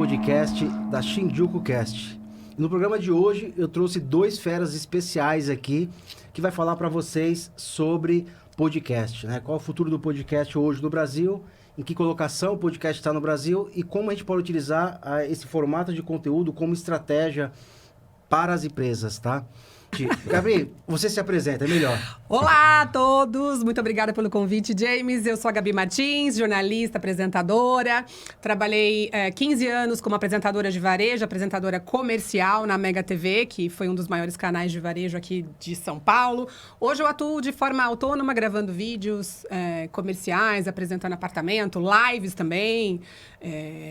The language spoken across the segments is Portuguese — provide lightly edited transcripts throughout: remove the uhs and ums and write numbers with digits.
podcast da Shinjuku Cast. No programa de hoje eu trouxe 2 feras especiais aqui que vai falar para vocês sobre podcast, né? Qual é o futuro do podcast hoje no Brasil, em que colocação o podcast está no Brasil e como a gente pode utilizar esse formato de conteúdo como estratégia para as empresas, tá? Gabi, você se apresenta, é melhor. Olá a todos, muito obrigada pelo convite, James. Eu sou a Gabi Martins, jornalista, apresentadora. Trabalhei 15 anos como apresentadora de varejo, apresentadora comercial na Mega TV, que foi um dos maiores canais de varejo aqui de São Paulo. Hoje eu atuo de forma autônoma, gravando vídeos comerciais, apresentando apartamento, lives também,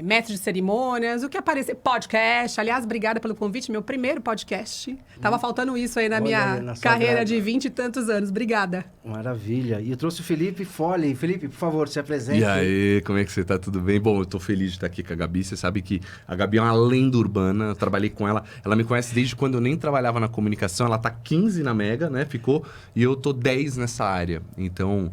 mestre de cerimônias, o que aparecer, podcast. Aliás, obrigada pelo convite, meu primeiro podcast. Tava faltando isso aí na minha carreira de 20 e tantos anos. Obrigada. Maravilha. E eu trouxe o Felipe Fole. Felipe, por favor, se apresente. E aí, como é que você tá? Tudo bem? Bom, eu tô feliz de estar aqui com a Gabi. Você sabe que a Gabi é uma lenda urbana. Eu trabalhei com ela. Ela me conhece desde quando eu nem trabalhava na comunicação. Ela tá 15 na Mega, né? Ficou. E eu tô 10 nessa área. Então,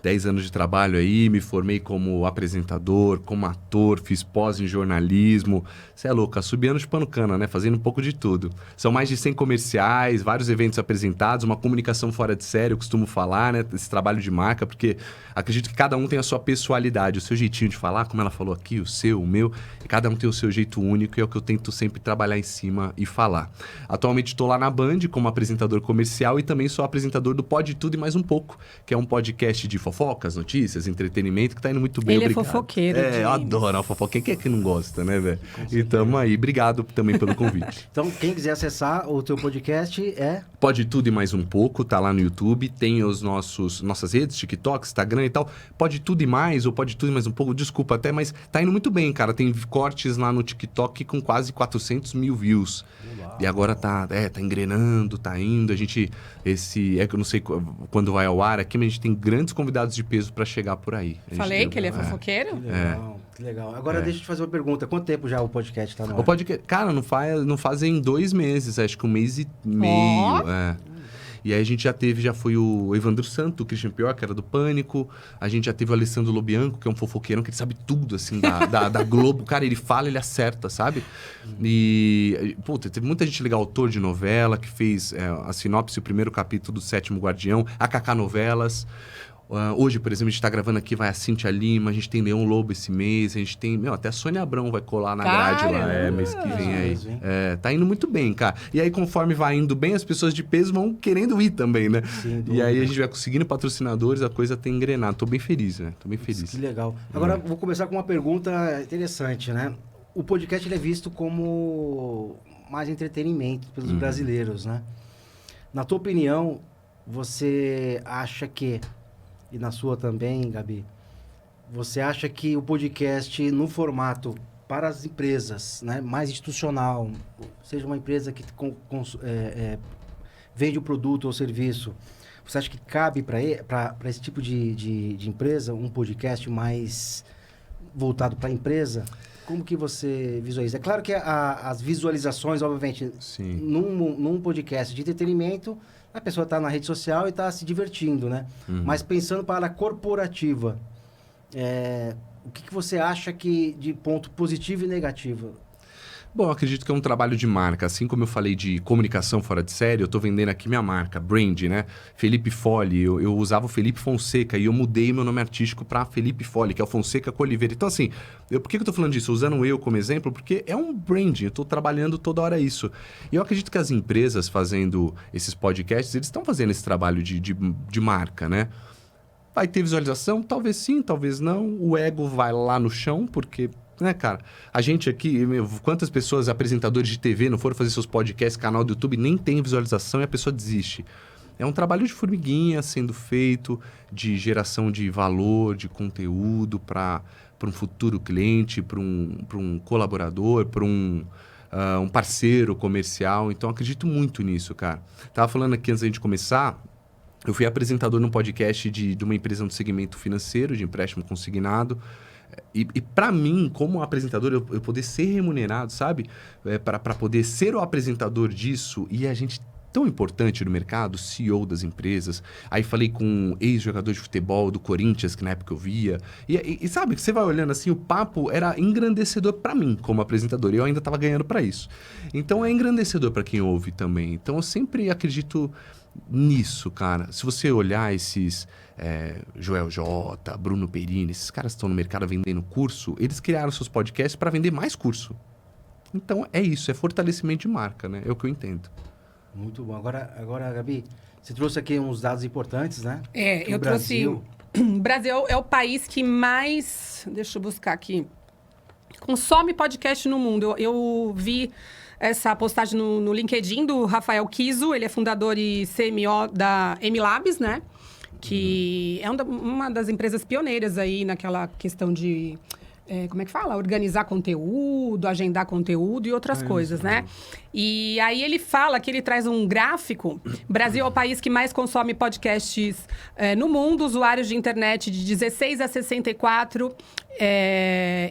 10 anos de trabalho aí, me formei como apresentador, como ator, fiz pós em jornalismo. Você é louca, subindo chupando cana, né? Fazendo um pouco de tudo. São mais de 100 comerciais, vários eventos apresentados, uma comunicação fora de série, eu costumo falar, né? Esse trabalho de marca, porque acredito que cada um tem a sua pessoalidade, o seu jeitinho de falar, como ela falou aqui, o seu, o meu, e cada um tem o seu jeito único e é o que eu tento sempre trabalhar em cima e falar. Atualmente estou lá na Band como apresentador comercial e também sou apresentador do Pode Tudo e Mais Um Pouco, que é um podcast de fofocas, notícias, entretenimento, que tá indo muito bem, Ele obrigado. é fofoqueiro. Eu adoro a fofoquinha. Quem é que não gosta, né, velho? E tamo aí. Obrigado também pelo convite. Então, quem quiser acessar o teu podcast é... Pode Tudo e Mais Um Pouco, tá lá no YouTube, tem os nossas redes, TikTok, Instagram e tal. Pode Tudo e Mais, ou Pode Tudo e Mais Um Pouco, desculpa até, mas tá indo muito bem, cara. Tem cortes lá no TikTok com quase 400 mil views. Uau. E agora tá engrenando, tá indo. A gente, que eu não sei quando vai ao ar aqui, mas a gente tem grandes convidados de peso pra chegar por aí. Falei que ele é fofoqueiro? Que legal, que legal. Agora deixa eu te fazer uma pergunta. Quanto tempo já o podcast tá no ar? O podcast, cara, não fazem 2 meses, acho que 1 mês e meio. E aí a gente já foi o Evandro Santo, o Christian Pior, que era do Pânico. A gente já teve o Alessandro Lobianco, que é um fofoqueirão, que ele sabe tudo, assim, da Globo. Cara, ele fala, ele acerta, sabe? E, puta, teve muita gente legal, autor de novela, que fez a sinopse, o primeiro capítulo do Sétimo Guardião, a Kaká Novelas. Hoje, por exemplo, a gente tá gravando aqui, vai a Cíntia Lima, a gente tem Leão Lobo esse mês, a gente tem... até a Sônia Abrão vai colar na grade lá, mês que vem aí. Tá indo muito bem, cara. E aí, conforme vai indo bem, as pessoas de peso vão querendo ir também, né? Sim, e aí a gente vai conseguindo patrocinadores, a coisa tem engrenado. Tô bem feliz, né? Tô bem feliz. Que legal. Agora, vou começar com uma pergunta interessante, né? O podcast ele é visto como mais entretenimento pelos brasileiros, né? Na tua opinião, você acha que... E na sua também, Gabi, você acha que o podcast no para as empresas, né, mais institucional, seja uma empresa que vende o produto ou serviço, você acha que cabe para esse tipo de empresa um podcast mais voltado para a empresa? Como que você visualiza? É claro que as visualizações, obviamente, num podcast de entretenimento... A pessoa está na rede social e está se divertindo, né? Mas pensando para a corporativa, o que você acha de ponto positivo e negativo? Bom, eu acredito que é um trabalho de marca. Assim como eu falei de comunicação fora de série, eu estou vendendo aqui minha marca, brand, né? Felipe Fole, eu usava o Felipe Fonseca e eu mudei meu nome artístico para Felipe Fole, que é o Fonseca com Oliveira. Então, assim, por que eu estou falando disso? Usando eu como exemplo, porque é um branding, eu estou trabalhando toda hora isso. E eu acredito que as empresas fazendo esses podcasts, eles estão fazendo esse trabalho de marca, né? Vai ter visualização? Talvez sim, talvez não. O ego vai lá no chão, porque... né, cara? A gente aqui, quantas pessoas, apresentadores de TV, não foram fazer seus podcasts, canal do YouTube, nem tem visualização e a pessoa desiste. É um trabalho de formiguinha sendo feito, de geração de valor, de conteúdo para um futuro cliente, para um colaborador, para um parceiro comercial. Então, acredito muito nisso, cara. Tava falando aqui antes da gente começar, eu fui apresentador num podcast de uma empresa no segmento financeiro, de empréstimo consignado. E para mim, como apresentador, eu poder ser remunerado, sabe? Para poder ser o apresentador disso, e a gente tão importante no mercado, CEO das empresas. Aí falei com um ex-jogador de futebol do Corinthians, que na época eu via. E sabe, você vai olhando assim, o papo era engrandecedor para mim como apresentador. E eu ainda estava ganhando para isso. Então é engrandecedor para quem ouve também. Então eu sempre acredito nisso, cara. Se você olhar esses Joel J, Bruno Perini, esses caras que estão no mercado vendendo curso, eles criaram seus podcasts para vender mais curso. Então é isso, é fortalecimento de marca, né? É o que eu entendo. Muito bom. Agora, Gabi, você trouxe aqui uns dados importantes, né? Que eu trouxe... O Brasil é o país que mais... Deixa eu buscar aqui. Consome podcast no mundo. Eu vi essa postagem no LinkedIn do Rafael Kiso. Ele é fundador e CMO da MLabs, né? Que é uma das empresas pioneiras aí naquela questão de... como é que fala? Organizar conteúdo, agendar conteúdo e outras coisas, né? E aí ele fala que ele traz um gráfico. Brasil é o país que mais consome podcasts no mundo. Usuários de internet de 16 a 64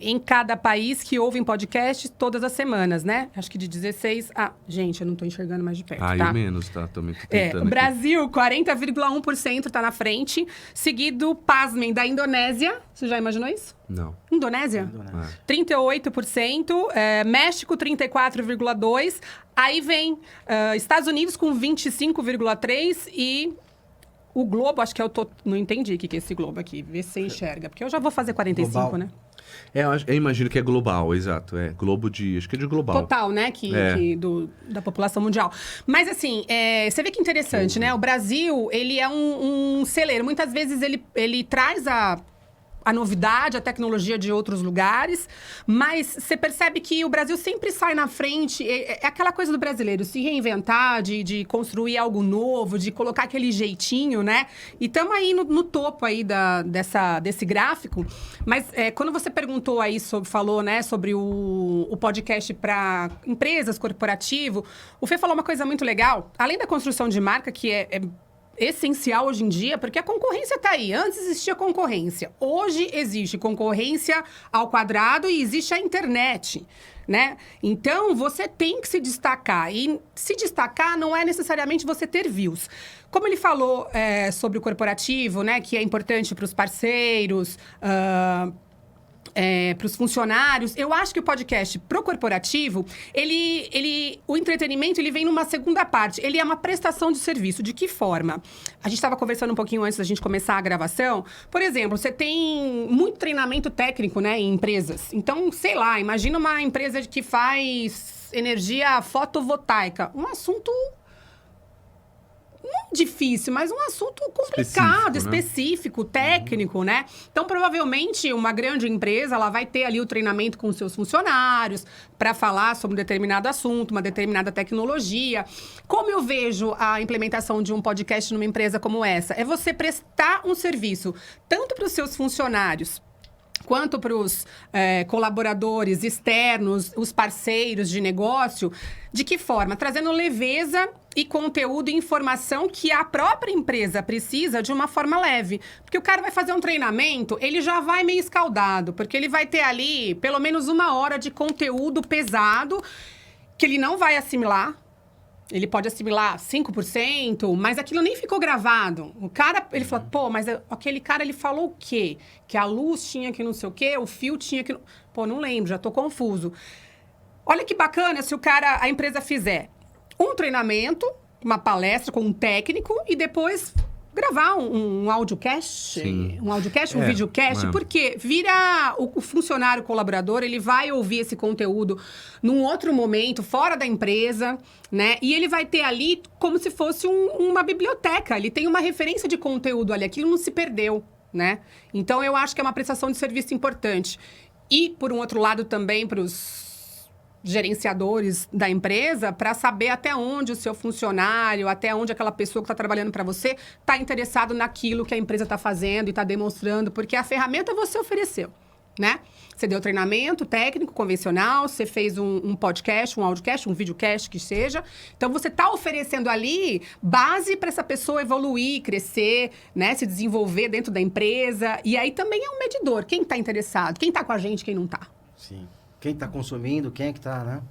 em cada país que ouvem podcasts todas as semanas, né? Acho que de 16 a... Gente, eu não tô enxergando mais de perto, tá? Eu menos, tá? Também tô tentando o Brasil, 40,1% tá na frente. Seguido, pasmem, da Indonésia. Você já imaginou isso? Não. Indonésia? 38%. México, 34,2%. Aí vem Estados Unidos com 25,3%. E o Globo, acho que não entendi o que é esse Globo aqui. Vê se você enxerga. Porque eu já vou fazer 45, global, né? Eu imagino que é global, exato. Globo acho que é de global. Total, né? Da população mundial. Mas, assim, você vê que interessante, né? O Brasil, ele é um celeiro. Muitas vezes ele traz a novidade, a tecnologia de outros lugares, mas você percebe que o Brasil sempre sai na frente. É aquela coisa do brasileiro, se reinventar, de construir algo novo, de colocar aquele jeitinho, né? E estamos aí no topo aí desse gráfico. Mas quando você perguntou aí, falou, né, sobre o podcast para empresas, corporativo, o Fê falou uma coisa muito legal. Além da construção de marca, que é essencial hoje em dia, porque a concorrência está aí. Antes existia concorrência. Hoje existe concorrência ao quadrado e existe a internet, né? Então, você tem que se destacar. E se destacar não é necessariamente você ter views. Como ele falou sobre o corporativo, né? Que é importante para os parceiros... para os funcionários, eu acho que o podcast pro corporativo, o entretenimento, ele vem numa segunda parte. Ele é uma prestação de serviço. De que forma? A gente estava conversando um pouquinho antes da gente começar a gravação. Por exemplo, você tem muito treinamento técnico, né, em empresas. Então, sei lá, imagina uma empresa que faz energia fotovoltaica. Um assunto... não difícil, mas um assunto complicado, específico, técnico, né? Então, provavelmente, uma grande empresa, ela vai ter ali o treinamento com os seus funcionários para falar sobre um determinado assunto, uma determinada tecnologia. Como eu vejo a implementação de um podcast numa empresa como essa? É você prestar um serviço tanto para os seus funcionários, quanto para os colaboradores externos, os parceiros de negócio. De que forma? Trazendo leveza e conteúdo e informação que a própria empresa precisa de uma forma leve. Porque o cara vai fazer um treinamento, ele já vai meio escaldado, porque ele vai ter ali pelo menos 1 hora de conteúdo pesado que ele não vai assimilar. Ele pode assimilar 5%, mas aquilo nem ficou gravado. O cara, ele falou, pô, mas aquele cara, ele falou o quê? Que a luz tinha que não sei o quê, o fio tinha que... Pô, não lembro, já tô confuso. Olha que bacana se a empresa fizer um treinamento, uma palestra com um técnico e depois gravar um audiocast, um videocast, porque vira o funcionário colaborador, ele vai ouvir esse conteúdo num outro momento, fora da empresa, né? E ele vai ter ali como se fosse uma biblioteca, ele tem uma referência de conteúdo ali, aquilo não se perdeu, né? Então, eu acho que é uma prestação de serviço importante. E, por um outro lado, também para os gerenciadores da empresa, para saber até onde o seu funcionário, até onde aquela pessoa que está trabalhando para você está interessado naquilo que a empresa está fazendo e está demonstrando, porque a ferramenta você ofereceu, né? Você deu treinamento técnico, convencional, você fez um podcast, um audiocast, um videocast, que seja. Então, você está oferecendo ali base para essa pessoa evoluir, crescer, né? Se desenvolver dentro da empresa. E aí também é um medidor. Quem está interessado? Quem está com a gente, quem não está? Sim. Quem está consumindo, quem é que está, né?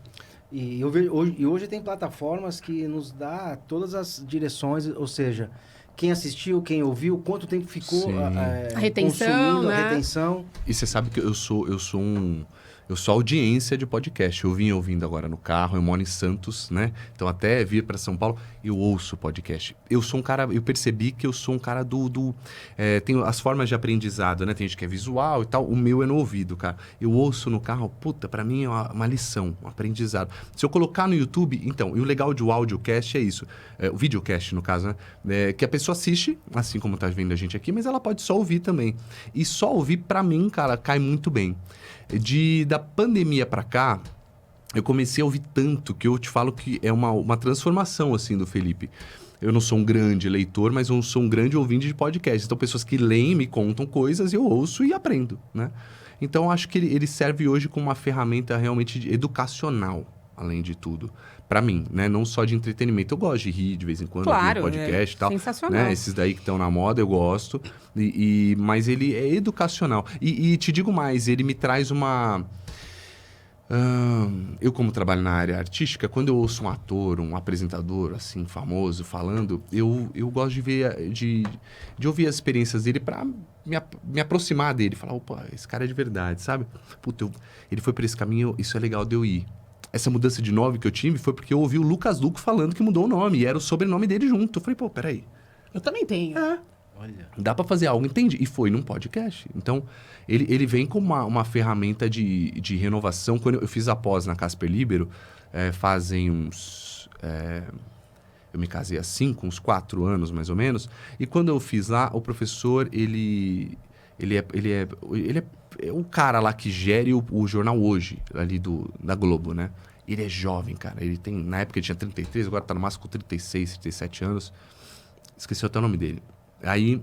E hoje tem plataformas que nos dá todas as direções, ou seja, quem assistiu, quem ouviu, quanto tempo ficou a retenção, consumindo, né? a retenção. E você sabe que eu sou audiência de podcast. Eu vim ouvindo agora no carro, eu moro em Santos, né? Então até vir para São Paulo, eu ouço podcast. Eu sou um cara, eu percebi que eu sou um cara tem as formas de aprendizado, né? Tem gente que é visual e tal, o meu é no ouvido, cara. Eu ouço no carro, puta, para mim é uma lição, um aprendizado. Se eu colocar no YouTube, então, e o legal de um audiocast é isso, o videocast no caso, né? Que a pessoa assiste, assim como tá vendo a gente aqui, mas ela pode só ouvir também. E só ouvir, para mim, cara, cai muito bem. Da pandemia para cá, eu comecei a ouvir tanto que eu te falo que é uma transformação, assim, do Felipe. Eu não sou um grande leitor, mas eu sou um grande ouvinte de podcast. Então, pessoas que leem, me contam coisas, eu ouço e aprendo, né? Então, eu acho que ele serve hoje como uma ferramenta realmente educacional, além de tudo. Para mim, né? Não só de entretenimento. Eu gosto de rir de vez em quando, claro, ouvir podcast e tal. Sensacional. Né? Esses daí que estão na moda, eu gosto. Mas ele é educacional. E te digo mais, ele me traz uma... eu, como trabalho na área artística, quando eu ouço um ator, um apresentador, assim, famoso, falando, eu gosto de ver, de ouvir as experiências dele para me aproximar dele. Falar, opa, esse cara é de verdade, sabe? Puta, ele foi por esse caminho, isso é legal de eu ir. Essa mudança de nome que eu tive foi porque eu ouvi o Lucas Luco falando que mudou o nome. E era o sobrenome dele junto. Eu falei, pô, peraí. Eu também tenho. Olha. Dá pra fazer algo, entendi. E foi num podcast. Então, ele vem com uma ferramenta de renovação. Quando eu fiz a pós na Casper Libero, fazem uns... eu me casei há uns 4 anos, mais ou menos. E quando eu fiz lá, o professor, ele é o cara lá que gere o jornal Hoje, ali da Globo, né? Ele é jovem, cara. Ele tem... Na época ele tinha 33, agora tá no máximo com 36, 37 anos. Esqueci até o nome dele. Aí,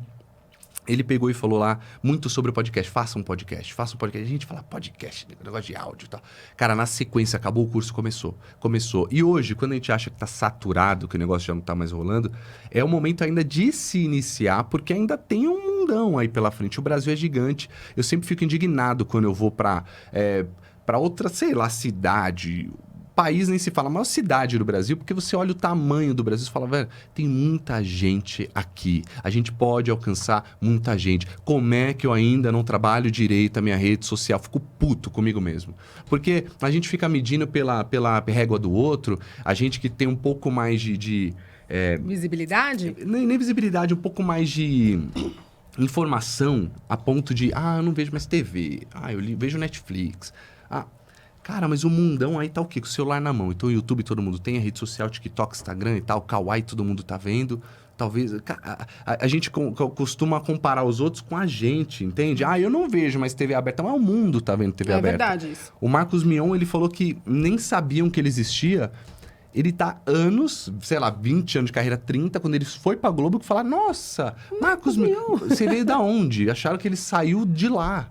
ele pegou e falou lá muito sobre o podcast. Faça um podcast. A gente fala podcast, negócio de áudio e tal. Cara, na sequência, acabou o curso, começou. E hoje, quando a gente acha que tá saturado, que o negócio já não tá mais rolando, é o momento ainda de se iniciar, porque ainda tem um mundão aí pela frente. O Brasil é gigante. Eu sempre fico indignado quando eu vou pra outra, sei lá, cidade... País nem se fala, a maior cidade do Brasil, porque você olha o tamanho do Brasil e fala, velho, tem muita gente aqui. A gente pode alcançar muita gente. Como é que eu ainda não trabalho direito a minha rede social? Fico puto comigo mesmo. Porque a gente fica medindo pela régua do outro, a gente que tem um pouco mais de visibilidade? Nem visibilidade, um pouco mais de... informação a ponto de, eu não vejo mais TV, eu vejo Netflix, cara, mas o mundão aí tá o quê? Com o celular na mão. Então o YouTube todo mundo tem, a rede social, TikTok, Instagram e tal, Kawaii todo mundo tá vendo. Talvez... A gente costuma comparar os outros com a gente, entende? Eu não vejo mais TV aberta, mas o mundo tá vendo TV aberta. É verdade isso. O Marcos Mion, ele falou que nem sabiam que ele existia. Ele tá anos, sei lá, 20 anos de carreira, 30, quando ele foi pra Globo, que falaram, nossa, Marcos Mion, você veio da onde? Acharam que ele saiu de lá.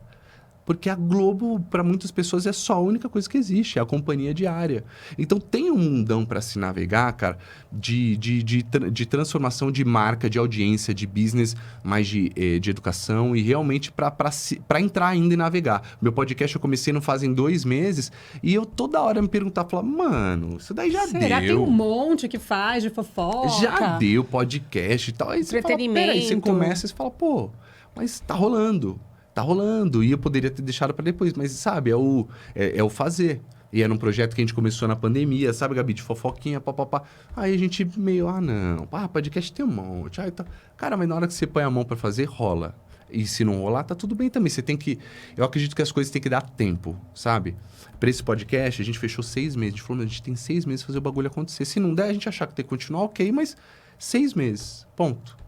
Porque a Globo, para muitas pessoas, é só a única coisa que existe, é a companhia diária. Então, tem um mundão para se navegar, cara, de transformação de marca, de audiência, de business, mais de educação e realmente para entrar ainda e navegar. Meu podcast eu comecei não fazem 2 meses e eu toda hora me perguntava, falava, mano, isso daí já deu. Tem um monte que faz de fofoca. Já deu podcast e tal. Aí você fala, peraí, você começa e você fala, pô, mas tá rolando. Tá rolando, e eu poderia ter deixado para depois, mas sabe, é o fazer. E era um projeto que a gente começou na pandemia, sabe, Gabi, de fofoquinha, papapá. Aí a gente meio, não, podcast tem um monte. Tá. Cara, mas na hora que você põe a mão para fazer, rola. E se não rolar, tá tudo bem também. Você tem que... Eu acredito que as coisas têm que dar tempo, sabe? Para esse podcast, a gente fechou 6 meses. A gente falou, a gente tem 6 meses pra fazer o bagulho acontecer. Se não der, a gente achar que tem que continuar, ok, mas 6 meses, ponto.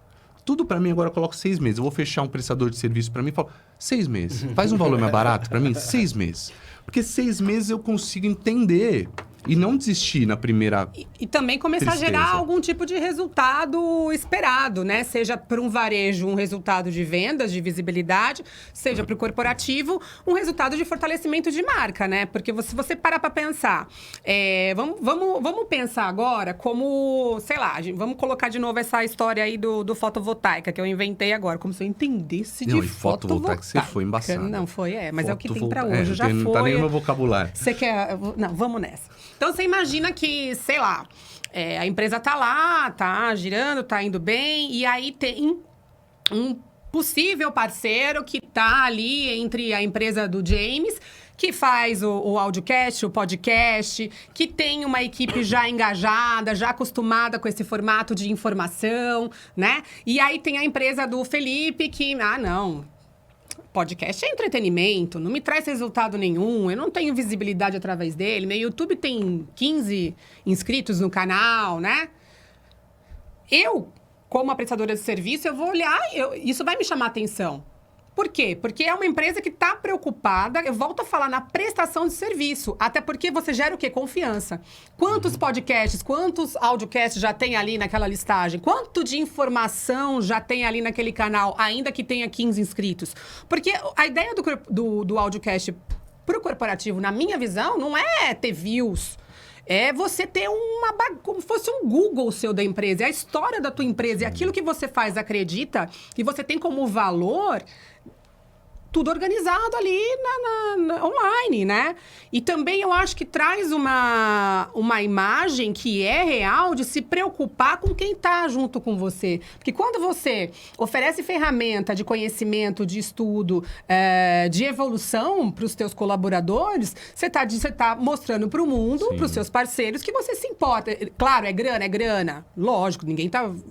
Tudo para mim agora eu coloco 6 meses. Eu vou fechar um prestador de serviço para mim e falo, 6 meses. Faz um valor mais barato para mim? 6 meses. Porque 6 meses eu consigo entender e não desistir na primeira E também começar tristeza. A gerar algum tipo de resultado esperado, né? Seja para um varejo, um resultado de vendas, de visibilidade, seja para o corporativo, um resultado de fortalecimento de marca, né? Porque se você parar para pensar, vamos pensar agora como, sei lá, vamos colocar de novo essa história aí do fotovoltaica, que eu inventei agora, como se eu entendesse de fotovoltaica. Você foi embaçado. Não foi, mas é o que tem para hoje, já não foi. tá nem no meu vocabulário. Você quer... Não, vamos nessa. Então, você imagina que, sei lá, a empresa tá lá, tá girando, tá indo bem, e aí tem um possível parceiro que tá ali entre a empresa do James, que faz o audiocast, o podcast, que tem uma equipe já engajada, já acostumada com esse formato de informação, né? E aí tem a empresa do Felipe que, não, podcast é entretenimento, não me traz resultado nenhum, eu não tenho visibilidade através dele, meu YouTube tem 15 inscritos no canal, né? Eu, como uma prestadora de serviço, eu vou olhar, isso vai me chamar atenção. Por quê? Porque é uma empresa que está preocupada, eu volto a falar, na prestação de serviço. Até porque você gera o quê? Confiança. Quantos podcasts, quantos audiocasts já tem ali naquela listagem? Quanto de informação já tem ali naquele canal, ainda que tenha 15 inscritos? Porque a ideia do audiocast para o corporativo, na minha visão, não é ter views. É você ter como se fosse um Google seu da empresa. É a história da tua empresa. E aquilo que você faz, acredita, e você tem como valor, tudo organizado ali online, né? E também eu acho que traz uma imagem que é real de se preocupar com quem está junto com você. Porque quando você oferece ferramenta de conhecimento, de estudo, de evolução para os teus colaboradores, você tá mostrando para o mundo, para os seus parceiros, que você se importa. Claro, é grana. Lógico, ninguém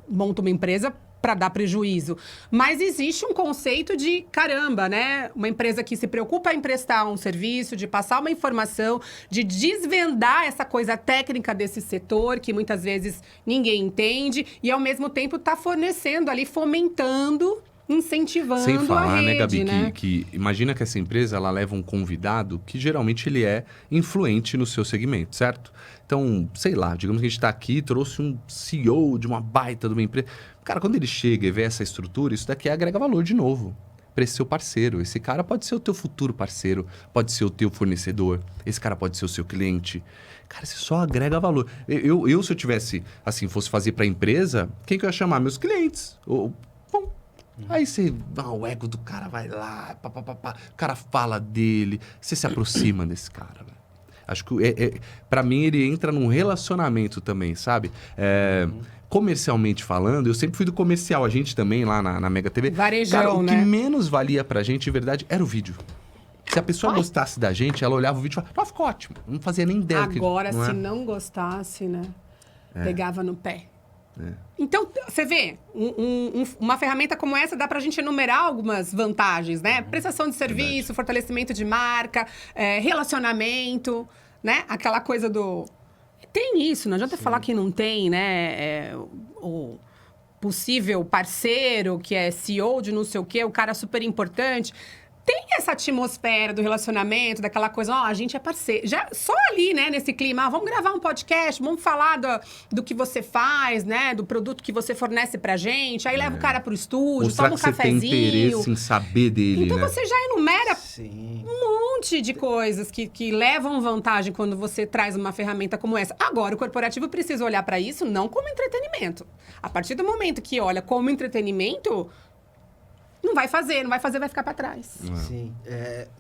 monta uma empresa para dar prejuízo. Mas existe um conceito de, caramba, né? Uma empresa que se preocupa em prestar um serviço, de passar uma informação, de desvendar essa coisa técnica desse setor, que muitas vezes ninguém entende, e ao mesmo tempo está fornecendo ali, fomentando, incentivando Sem falar, a rede, né, Gabi, né? que imagina que essa empresa, ela leva um convidado que geralmente ele é influente no seu segmento, certo? Então, sei lá, digamos que a gente está aqui, trouxe um CEO de uma baita de uma empresa. Cara, quando ele chega e vê essa estrutura, isso daqui agrega valor de novo para esse seu parceiro. Esse cara pode ser o teu futuro parceiro, pode ser o teu fornecedor, esse cara pode ser o seu cliente. Cara, isso só agrega valor. Eu se eu tivesse, assim, fosse fazer para a empresa, quem que eu ia chamar? Meus clientes. Aí o ego do cara vai lá, o cara fala dele, você se aproxima desse cara, velho. Acho que, pra mim, ele entra num relacionamento também, sabe? Comercialmente falando, eu sempre fui do comercial, a gente também lá na Mega TV. Varejão, cara, o né? que menos valia pra gente, de verdade, era o vídeo. Se a pessoa gostasse da gente, ela olhava o vídeo e falava, ficou ótimo. Não fazia nem ideia. Agora, não se não gostasse, né? Pegava no pé. Então, você vê, uma ferramenta como essa dá pra gente enumerar algumas vantagens, né? Prestação de serviço, fortalecimento de marca, relacionamento, né? Aquela coisa do... Tem isso, não adianta falar que não tem, né? O possível parceiro, que é CEO de não sei o quê, o cara super importante... Tem essa atmosfera do relacionamento, daquela coisa, a gente é parceiro. Já, só ali, né, nesse clima, vamos gravar um podcast, vamos falar do que você faz, né, do produto que você fornece pra gente. Aí leva o cara pro estúdio, mostrar toma um que você cafezinho. tem interesse em saber dele, Então né? você já enumera Sim. um monte de coisas que levam vantagem quando você traz uma ferramenta como essa. Agora, o corporativo precisa olhar pra isso não como entretenimento. A partir do momento que olha como entretenimento... Não vai fazer, vai ficar para trás. Sim.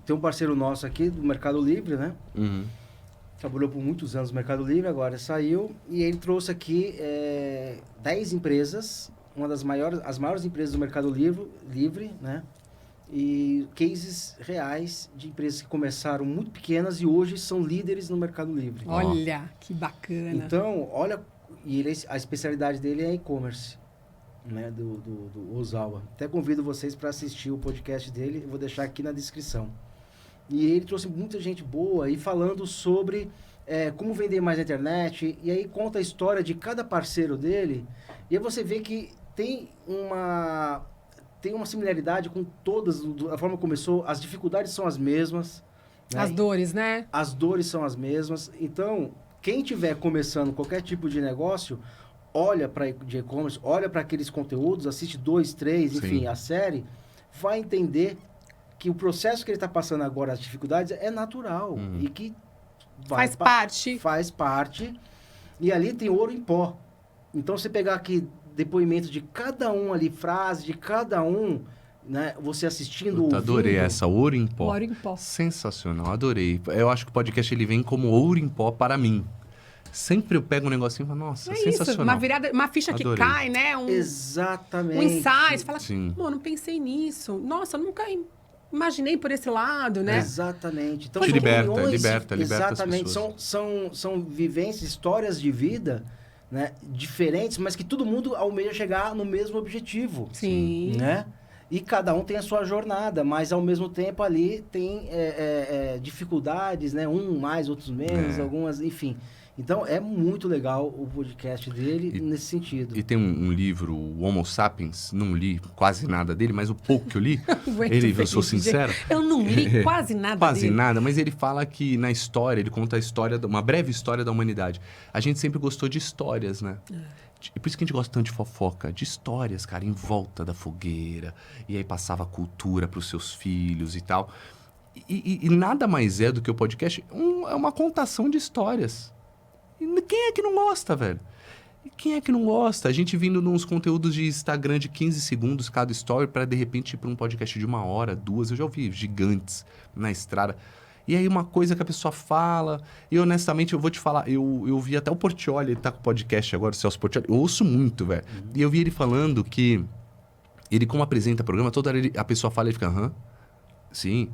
Tem um parceiro nosso aqui do Mercado Livre, né? Uhum. Trabalhou por muitos anos no Mercado Livre, agora saiu. E ele trouxe aqui 10 empresas, as maiores empresas do Mercado Livre, né? E cases reais de empresas que começaram muito pequenas e hoje são líderes no Mercado Livre. Olha, que bacana. Então, olha, a especialidade dele é e-commerce. Né, do Ozawa. Até convido vocês para assistir o podcast dele, eu vou deixar aqui na descrição. E ele trouxe muita gente boa e falando sobre como vender mais na internet, e aí conta a história de cada parceiro dele, e aí você vê que tem uma similaridade com todas, a forma como começou, as dificuldades são as mesmas. Né? As dores, né? As dores são as mesmas. Então, quem estiver começando qualquer tipo de negócio, olha para e-commerce, olha para aqueles conteúdos, assiste 2, 3, enfim, a série, vai entender que o processo que ele está passando agora, as dificuldades, é natural. E que faz parte. Faz parte. E ali tem ouro em pó. Então, você pegar aqui depoimento de cada um ali, frase de cada um, né? Você assistindo, Puta, adorei ouvindo. essa, Ouro em Pó. Ouro em Pó. Sensacional, adorei. Eu acho que o podcast ele vem como ouro em pó para mim. Sempre eu pego um negocinho e falo, nossa, É sensacional. isso, uma ficha Adorei. que cai, né? Exatamente. Um insight. Você fala, Sim. pô, não pensei nisso. Nossa, eu nunca imaginei por esse lado, né? Exatamente. Então, Te são liberta, milhões- liberta as Exatamente. pessoas. São vivências, histórias de vida, né, diferentes, mas que todo mundo almeja chegar no mesmo objetivo. Sim. Né? E cada um tem a sua jornada, mas ao mesmo tempo ali tem dificuldades, né? Um mais, outros menos, algumas, enfim. Então é muito legal o podcast dele nesse sentido. E tem um livro, o Homo Sapiens, não li quase nada dele, mas o pouco que eu li, eu sou sincero. Eu não li quase nada Quase dele. nada, mas ele fala que na história, ele conta a história, uma breve história da humanidade. A gente sempre gostou de histórias, né? E por isso que a gente gosta tanto de fofoca, de histórias, cara, em volta da fogueira. E aí passava cultura para os seus filhos e tal. E nada mais é do que o podcast, é uma contação de histórias. E quem é que não gosta, velho? E quem é que não gosta? A gente vindo nos conteúdos de Instagram de 15 segundos cada story para de repente ir para um podcast de 1 hora, 2. Eu já ouvi gigantes na estrada. E aí uma coisa que a pessoa fala, e honestamente eu vou te falar, eu vi até o Portiolli, ele tá com o podcast agora, o Celso Portiolli, eu ouço muito, velho. E eu vi ele falando que ele, como apresenta programa, toda hora a pessoa fala, ele fica, sim,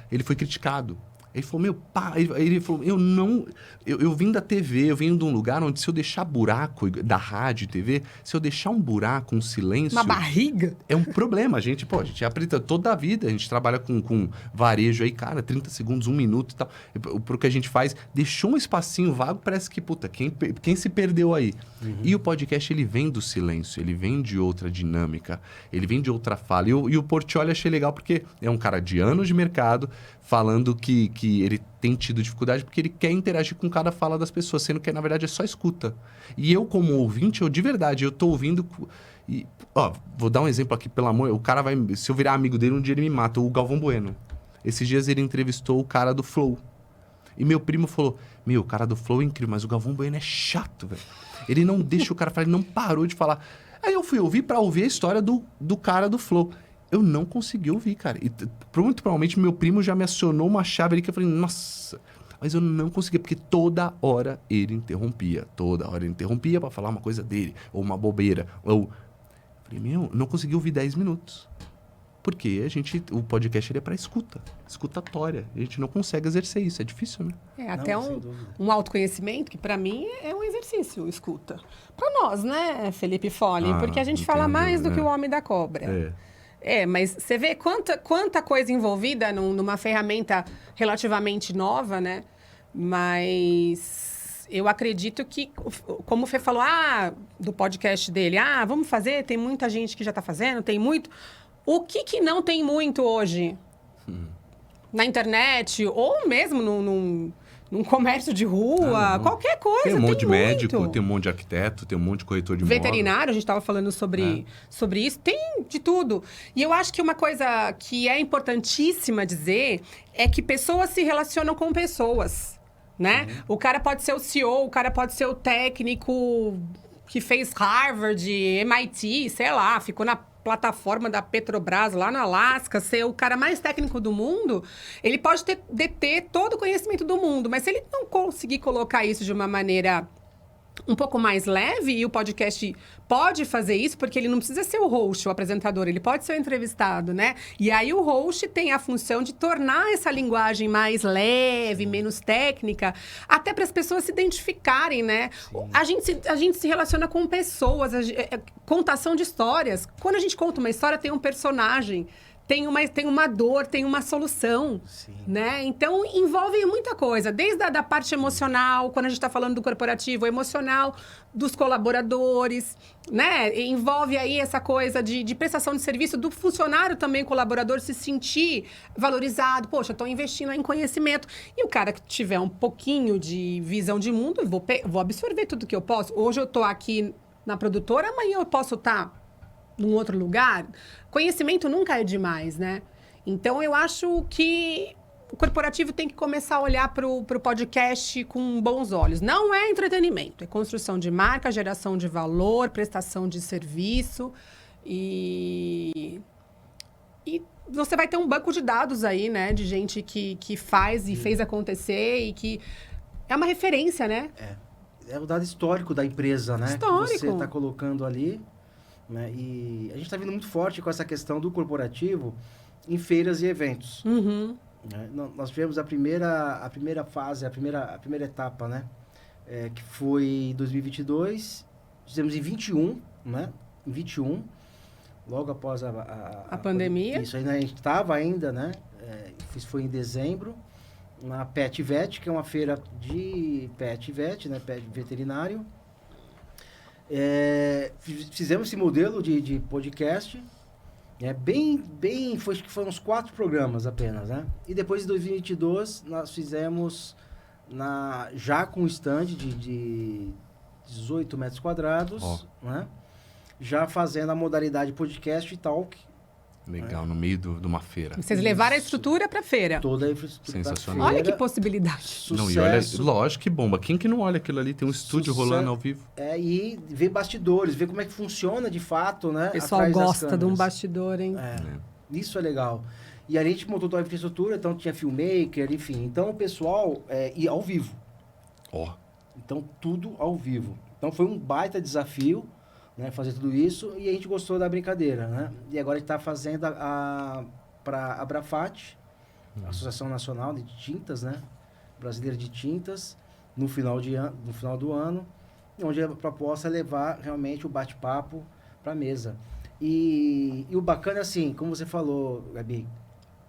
Ele foi criticado. Ele falou, meu pá, ele falou, eu vim da TV, eu venho de um lugar onde se eu deixar buraco, da rádio e TV, se eu deixar um buraco, um silêncio... Uma barriga? É um problema, a gente aprende toda a vida, a gente trabalha com varejo aí, cara, 30 segundos, 1 minuto e tal. Pro que a gente faz, deixou um espacinho vago, parece que, puta, quem se perdeu aí? E o podcast, ele vem do silêncio, ele vem de outra dinâmica, ele vem de outra fala. E o Portiolli achei legal porque é um cara de anos de mercado, falando que ele tem tido dificuldade porque ele quer interagir com cada fala das pessoas, sendo que, na verdade, é só escuta. E eu, como ouvinte, de verdade, eu tô ouvindo... E, vou dar um exemplo aqui, pelo amor... O cara vai... Se eu virar amigo dele, um dia ele me mata. O Galvão Bueno. Esses dias ele entrevistou o cara do Flow. E meu primo falou... o cara do Flow é incrível, mas o Galvão Bueno é chato, velho. Ele não deixa o cara falar, ele não parou de falar. Aí eu fui ouvir pra ouvir a história do cara do Flow. Eu não consegui ouvir, cara. E muito provavelmente meu primo já me acionou uma chave ali que eu falei, nossa... Mas eu não conseguia, porque toda hora ele interrompia. Toda hora ele interrompia pra falar uma coisa dele, ou uma bobeira, ou... Falei, não consegui ouvir 10 minutos. Porque o podcast ele é pra escutatória. A gente não consegue exercer isso, é difícil, né? Até um autoconhecimento, que pra mim é um exercício, escuta. Pra nós, né, Felipe Folli? Porque a gente fala mais do que o homem da cobra. Mas você vê quanta coisa envolvida numa ferramenta relativamente nova, né? Mas eu acredito que, como o Fê falou, do podcast dele, vamos fazer, tem muita gente que já está fazendo, tem muito. O que não tem muito hoje? Na internet, ou mesmo num comércio de rua, qualquer coisa. Tem um monte de muito. médico, tem um monte de arquiteto, tem um monte de corretor de imóvel. Veterinário, a gente estava falando sobre isso, tem de tudo. E eu acho que uma coisa que é importantíssima dizer é que pessoas se relacionam com pessoas, né? O cara pode ser o CEO, o cara pode ser o técnico que fez Harvard, MIT, sei lá, ficou na plataforma da Petrobras lá no Alasca, ser o cara mais técnico do mundo, ele pode deter todo o conhecimento do mundo, mas se ele não conseguir colocar isso de uma maneira um pouco mais leve, e o podcast pode fazer isso, porque ele não precisa ser o host, o apresentador, ele pode ser o entrevistado, né? E aí o host tem a função de tornar essa linguagem mais leve, menos técnica, até para as pessoas se identificarem, né? A gente se relaciona com pessoas, contação de histórias. Quando a gente conta uma história, tem um personagem, tem uma dor, tem uma solução, né? Então, envolve muita coisa. Desde a parte emocional, quando a gente está falando do corporativo, emocional dos colaboradores, né? Envolve aí essa coisa de prestação de serviço do funcionário também, colaborador, se sentir valorizado. Poxa, estou investindo em conhecimento. E o cara que tiver um pouquinho de visão de mundo, eu vou absorver tudo que eu posso. Hoje eu estou aqui na produtora, amanhã eu posso estar num outro lugar. Conhecimento nunca é demais, né? Então, eu acho que o corporativo tem que começar a olhar para o podcast com bons olhos. Não é entretenimento, é construção de marca, geração de valor, prestação de serviço. E E você vai ter um banco de dados aí, né? De gente que faz e fez acontecer e que é uma referência, né? É o dado histórico da empresa, né? Histórico. Que você está colocando ali. Né? E a gente está vindo muito forte com essa questão do corporativo em feiras e eventos. Uhum. Né? Nós tivemos a primeira fase, a primeira etapa, né? Que foi em 2022. Fizemos em 21, né? Em 21. Logo após A pandemia. Isso aí, né? A gente estava ainda, né? Isso foi em dezembro, na Pet Vet, que é uma feira de Pet Vet, né? Pet veterinário. Fizemos esse modelo de podcast. Acho que foram uns 4 programas apenas, né? E depois, em 2022, nós fizemos já com um stand de 18 metros quadrados, né? Já fazendo a modalidade podcast e talk. Legal, no meio de uma feira. Vocês levaram a estrutura para feira. Toda a infraestrutura. Sensacional. Olha que possibilidade. Sucesso. Não, e olha, lógico que bomba. Quem que não olha aquilo ali? Tem um estúdio rolando ao vivo. E ver bastidores, ver como é que funciona de fato, né? O pessoal atrás das gosta de um câmeras. bastidor, hein? Isso é legal. E a gente montou toda a infraestrutura, então tinha filmmaker, enfim. Então o pessoal ia ao vivo. Então tudo ao vivo. Então foi um baita desafio, né, fazer tudo isso, e a gente gostou da brincadeira, né? E agora a gente está fazendo para a Brafat, Associação Nacional de Tintas, né? Brasileira de Tintas, no final do ano, onde a proposta é levar realmente o bate-papo para a mesa. E o bacana é assim, como você falou, Gabi,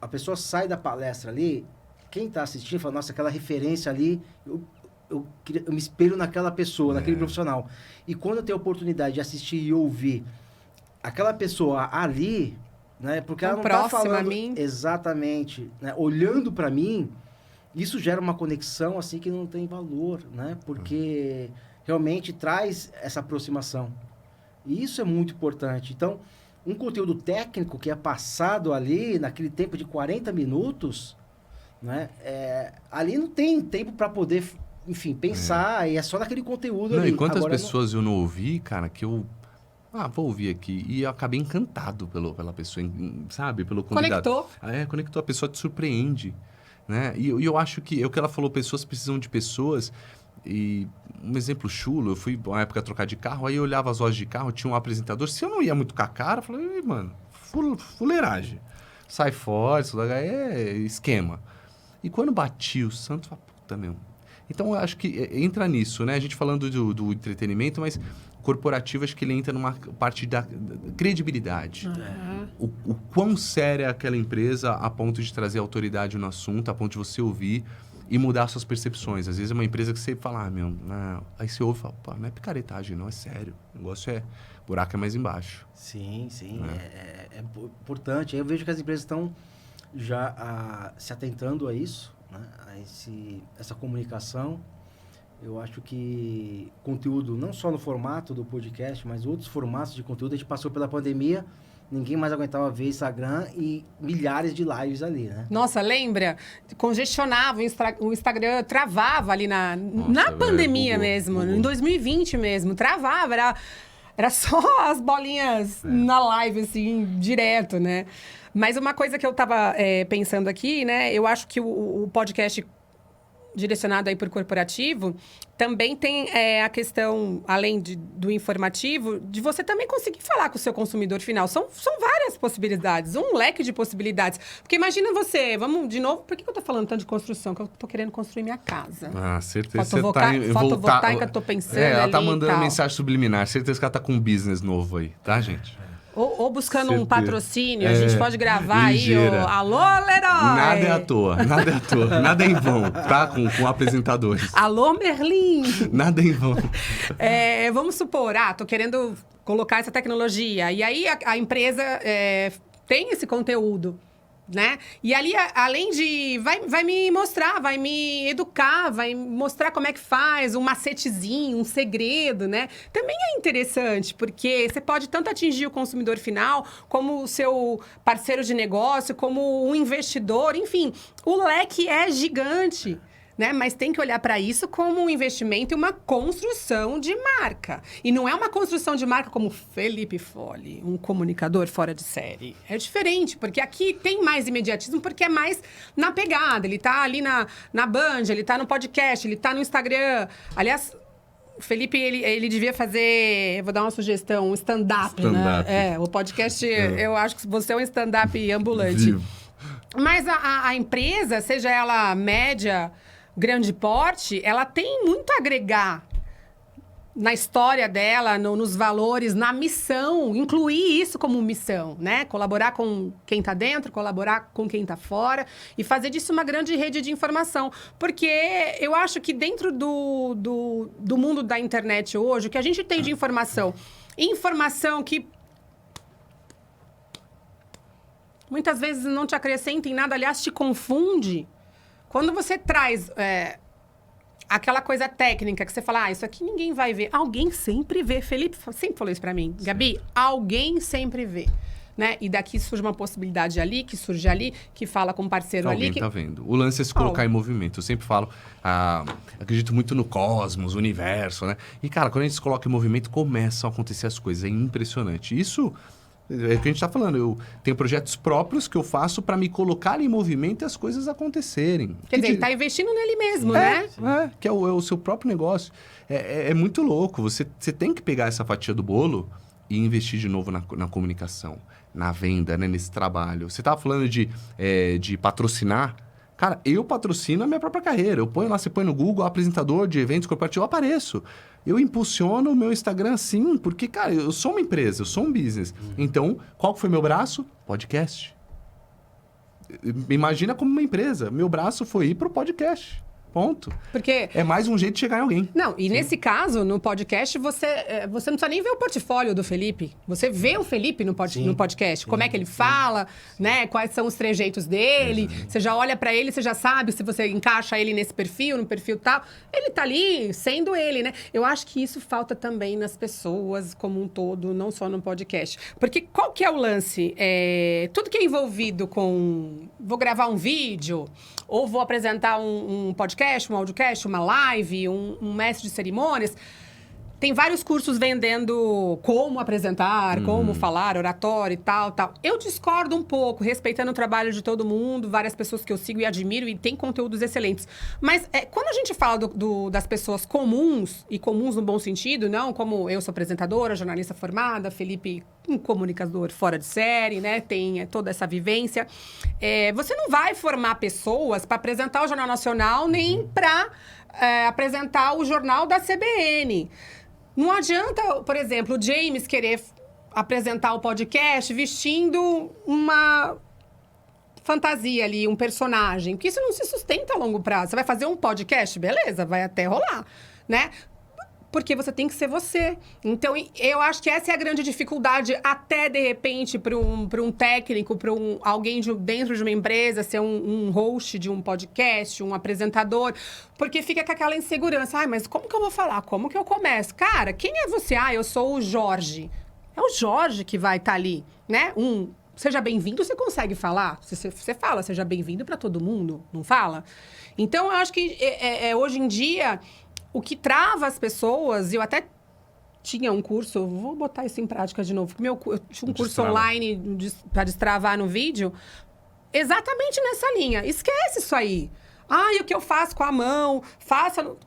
a pessoa sai da palestra ali, quem está assistindo fala, nossa, aquela referência ali, eu me espelho naquela pessoa, naquele profissional. E quando eu tenho a oportunidade de assistir e ouvir aquela pessoa ali, né, porque ela não está falando a mim. Exatamente, né, olhando para mim, isso gera uma conexão assim que não tem valor, né, porque realmente traz essa aproximação. E isso é muito importante. Então, um conteúdo técnico que é passado ali naquele tempo de 40 minutos, né, ali não tem tempo para poder, enfim, pensar, e é só naquele conteúdo ali. E quantas Agora, pessoas eu não ouvi, cara, que eu... vou ouvir aqui. E eu acabei encantado pela pessoa, sabe? Pelo convidado. Conectou. Conectou. A pessoa te surpreende, né? E eu acho que é o que ela falou, pessoas precisam de pessoas. E um exemplo chulo, eu fui uma época trocar de carro, aí eu olhava as lojas de carro, tinha um apresentador. Se eu não ia muito com a cara, eu falei, mano, fuleiragem. Sai fora, isso é esquema. E quando bati o santo, eu falei, puta, meu... Então, eu acho que entra nisso, né? A gente falando do entretenimento, mas corporativo, acho que ele entra numa parte da credibilidade. O quão séria é aquela empresa a ponto de trazer autoridade no assunto, a ponto de você ouvir e mudar suas percepções. Às vezes é uma empresa que você fala, não. Aí você ouve e fala, pô, não é picaretagem, não, é sério. O negócio o buraco é mais embaixo. Sim. É importante. Aí eu vejo que as empresas estão já se atentando a isso, né? A essa comunicação. Eu acho que conteúdo, não só no formato do podcast, mas outros formatos de conteúdo. A gente passou pela pandemia, ninguém mais aguentava ver Instagram e milhares de lives ali, né? Nossa, lembra? Congestionava, o Instagram travava ali na pandemia mesmo, em 2020 mesmo, travava, era só as bolinhas na live, assim, direto, né? Mas uma coisa que eu tava pensando aqui, né? Eu acho que o podcast direcionado aí por corporativo também tem a questão, além do informativo, de você também conseguir falar com o seu consumidor final. São várias possibilidades, um leque de possibilidades. Porque imagina você, vamos de novo, por que eu tô falando tanto de construção? Que eu tô querendo construir minha casa. Certeza. Fotovoltaica, tô pensando ela tá ali mandando mensagem subliminar. Certeza que ela tá com um business novo aí, tá, gente? Ou buscando um patrocínio, a gente pode gravar ligeira. aí, alô, Leroy! Nada é à toa, nada é em vão, tá? Com apresentadores. Alô, Merlin! Nada é em vão. Vamos supor, tô querendo colocar essa tecnologia, e aí a empresa tem esse conteúdo, né? E ali, além de... Vai me mostrar, vai me educar, vai mostrar como é que faz, um macetezinho, um segredo, né? Também é interessante, porque você pode tanto atingir o consumidor final, como o seu parceiro de negócio, como um investidor, enfim. O leque é gigante, né? Mas tem que olhar para isso como um investimento e uma construção de marca. E não é uma construção de marca como Felipe Foli, um comunicador fora de série. É diferente, porque aqui tem mais imediatismo, porque é mais na pegada. Ele tá ali na Band, ele tá no podcast, ele tá no Instagram. Aliás, o Felipe, ele devia fazer, vou dar uma sugestão, um stand-up, né? O podcast, eu acho que você é um stand-up ambulante. Mas a empresa, seja ela média, grande porte, ela tem muito a agregar na história dela, nos valores, na missão, incluir isso como missão, né? Colaborar com quem está dentro, colaborar com quem está fora e fazer disso uma grande rede de informação. Porque eu acho que dentro do mundo da internet hoje, o que a gente tem de informação que muitas vezes não te acrescenta em nada, aliás, te confunde. Quando você traz aquela coisa técnica que você fala, isso aqui ninguém vai ver. Alguém sempre vê. Felipe sempre falou isso pra mim. Gabi, alguém sempre vê. Né? E daqui surge uma possibilidade ali, que surge ali, que fala com um parceiro alguém ali. Alguém tá vendo. O lance é se colocar em movimento. Eu sempre falo, acredito muito no cosmos, universo, né? E, cara, quando a gente se coloca em movimento, começam a acontecer as coisas. É impressionante. Isso... É o que a gente está falando. Eu tenho projetos próprios que eu faço para me colocar em movimento e as coisas acontecerem. Quer dizer, ele está investindo nele mesmo, né? Que é o seu próprio negócio. É muito louco. Você tem que pegar essa fatia do bolo e investir de novo na comunicação, na venda, né, nesse trabalho. Você estava falando de patrocinar. Cara, eu patrocino a minha própria carreira. Eu ponho lá, você põe no Google, apresentador de eventos corporativos, eu apareço. Eu impulsiono o meu Instagram sim, porque, cara, eu sou uma empresa, eu sou um business. Então, qual foi meu braço? Podcast. Imagina como uma empresa. Meu braço foi ir pro podcast. Ponto. Porque... É mais um jeito de chegar em alguém. Não, e nesse caso, no podcast, você não precisa nem ver o portfólio do Felipe. Você vê o Felipe no podcast. Como é que ele fala, né? Quais são os trejeitos dele. Você já olha pra ele, você já sabe se você encaixa ele nesse perfil, no perfil tal. Ele tá ali sendo ele, né? Eu acho que isso falta também nas pessoas como um todo, não só no podcast. Porque qual que é o lance? Tudo que é envolvido com... Vou gravar um vídeo, ou vou apresentar um podcast, um audiocast, uma live, um mestre de cerimônias. Tem vários cursos vendendo como apresentar, como falar, oratório e tal. Eu discordo um pouco, respeitando o trabalho de todo mundo, várias pessoas que eu sigo e admiro e tem conteúdos excelentes. Mas quando a gente fala das pessoas comuns, e comuns no bom sentido, não como eu sou apresentadora, jornalista formada, Felipe, um comunicador fora de série, né? Tem toda essa vivência. Você não vai formar pessoas para apresentar o Jornal Nacional, nem para apresentar o jornal da CBN. Não adianta, por exemplo, o James querer apresentar o podcast vestindo uma fantasia ali, um personagem, porque isso não se sustenta a longo prazo. Você vai fazer um podcast? Beleza, vai até rolar, né? Porque você tem que ser você. Então, eu acho que essa é a grande dificuldade, até, de repente, para um técnico, para alguém dentro de uma empresa, ser um host de um podcast, um apresentador, porque fica com aquela insegurança. Mas como que eu vou falar? Como que eu começo? Cara, quem é você? Eu sou o Jorge. É o Jorge que vai estar ali, né? Seja bem-vindo, você consegue falar? Você fala, seja bem-vindo para todo mundo, não fala? Então, eu acho que hoje em dia... O que trava as pessoas, eu até tinha um curso, vou botar isso em prática de novo, eu tinha um curso online para destravar no vídeo, exatamente nessa linha. Esquece isso aí. E o que eu faço com a mão?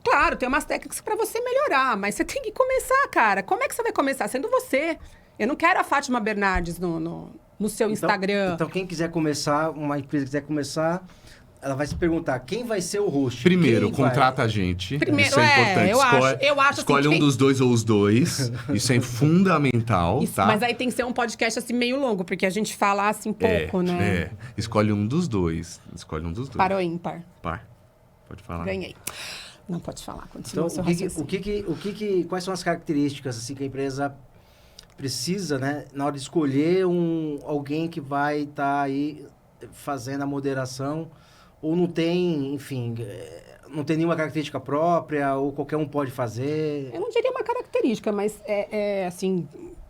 Claro, tem umas técnicas para você melhorar, mas você tem que começar, cara. Como é que você vai começar? Sendo você. Eu não quero a Fátima Bernardes no seu Instagram. Então, quem quiser começar, uma empresa quiser começar... Ela vai se perguntar, quem vai ser o host? Primeiro, contrata a gente. Primeiro, isso é importante. Eu acho escolhe assim, um dos dois ou os dois. Isso é fundamental, tá? Mas aí tem que ser um podcast assim meio longo, porque a gente fala assim pouco, né? Escolhe um dos dois. Par ou ímpar? Par. Pode falar. Ganhei. Não pode falar, continua então, seu raciocínio. Quais são as características assim, que a empresa precisa, né? Na hora de escolher alguém que vai estar aí fazendo a moderação... Ou não tem, enfim, não tem nenhuma característica própria, ou qualquer um pode fazer? Eu não diria uma característica, mas assim,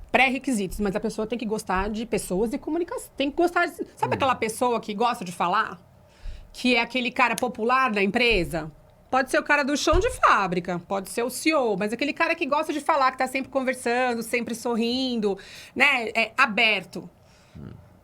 pré-requisitos. Mas a pessoa tem que gostar de pessoas e comunicação. Tem que gostar de... Sabe aquela pessoa que gosta de falar? Que é aquele cara popular da empresa? Pode ser o cara do chão de fábrica, pode ser o CEO, mas aquele cara que gosta de falar, que tá sempre conversando, sempre sorrindo, né? É aberto.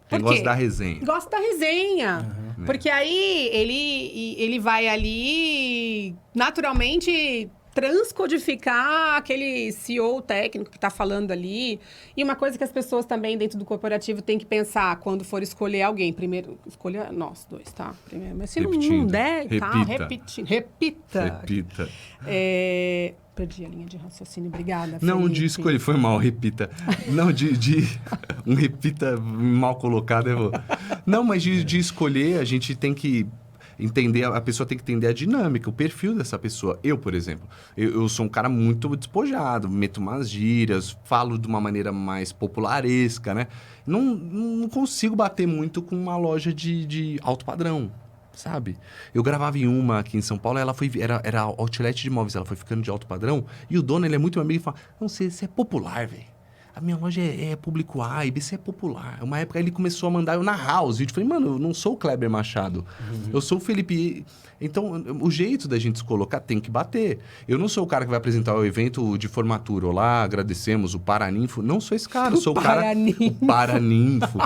Quem gosta da resenha. Gosta da resenha. Porque aí ele vai ali naturalmente transcodificar aquele CEO técnico que está falando ali. E uma coisa que as pessoas também dentro do corporativo têm que pensar quando for escolher alguém. Primeiro, escolha nós dois, tá? Primeiro, mas se não der, tá? Repita. Perdi a linha de raciocínio, obrigada, Felipe. Não, de escolher, foi mal, repita. Não, um repita mal colocado. Não, mas de escolher, a gente tem que entender, a pessoa tem que entender a dinâmica, o perfil dessa pessoa. Eu, por exemplo, eu sou um cara muito despojado, meto umas gírias, falo de uma maneira mais popularesca, né? Não consigo bater muito com uma loja de alto padrão, sabe? Eu gravava em uma aqui em São Paulo, era outlet de imóveis, ela foi ficando de alto padrão, e o dono, ele é muito meu amigo e fala, não, você é popular, velho. A minha loja é público A, IBC é popular. Uma época ele começou a mandar eu narrar os vídeos. Falei, mano, eu não sou o Kleber Machado. Eu sou o Felipe. Então, o jeito da gente se colocar tem que bater. Eu não sou o cara que vai apresentar o evento de formatura. Olá, agradecemos o Paraninfo. Não sou esse cara. Eu sou o cara... O Paraninfo.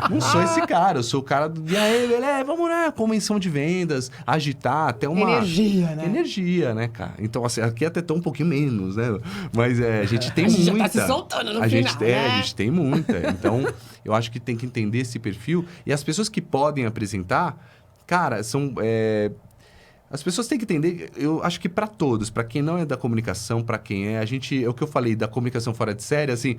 Não sou esse cara. Eu sou o cara do... E aí, beleza? Vamos lá. Convenção de vendas. Agitar. Até uma... Energia, né? Energia, né, cara? Então, assim, aqui até tão um pouquinho menos, né? Mas a gente tem muita... A gente já tá se soltando no final. A gente tem muita. Então, eu acho que tem que entender esse perfil. E as pessoas que podem apresentar, cara, são... As pessoas têm que entender, eu acho que para todos, para quem não é da comunicação, para quem é, é o que eu falei da comunicação fora de série, assim,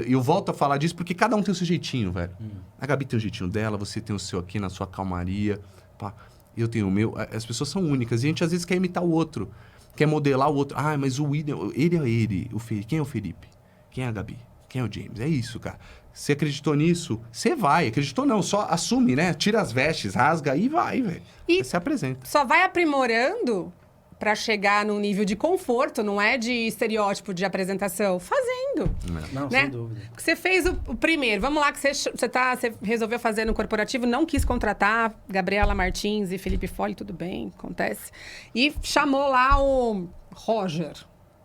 eu volto a falar disso porque cada um tem o seu jeitinho, velho. A Gabi tem o jeitinho dela, você tem o seu aqui na sua calmaria, pá, eu tenho o meu. As pessoas são únicas e a gente às vezes quer imitar o outro, quer modelar o outro. Ah, mas o William, ele é ele, quem é o Felipe? Quem é a Gabi? Quem é o James? É isso, cara. Você acreditou nisso? Você vai. Acreditou não, só assume, né? Tira as vestes, rasga e vai, velho. E se apresenta. Só vai aprimorando para chegar num nível de conforto, não é de estereótipo de apresentação. Fazendo. Não, né? sem dúvida. Porque você fez o primeiro. Vamos lá, que você resolveu fazer no corporativo, não quis contratar Gabriela Martins e Felipe Foli, tudo bem, acontece. E chamou lá o Roger.